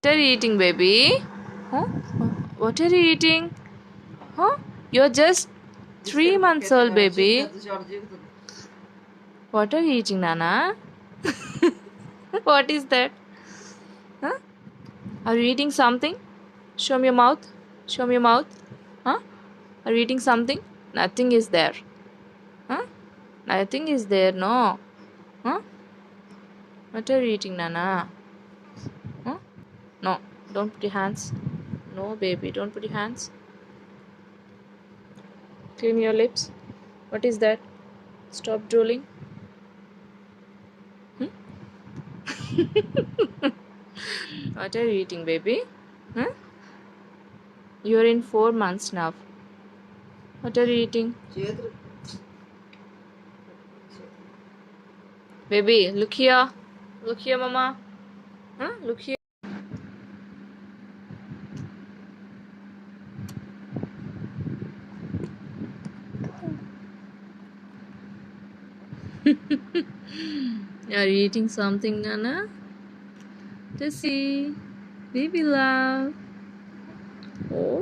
What are you eating, baby? Huh? What are you eating? Huh? You're just 3 months old, baby. What are you eating, Nana? What is that? Huh? Are you eating something? Show me your mouth. Show me your mouth. Huh? Are you eating something? Nothing is there. Huh? Nothing is there, no. Huh? What are you eating, Nana? Huh? No. Don't put your hands. No, baby. Don't put your hands. Clean your lips. What is that? Stop drooling. What are you eating, baby? Huh? You're in 4 months now. What are you eating? Baby, look here. Look here, mama. Huh? Look here. Are you eating something, Nana? Tessie, baby love. Oh.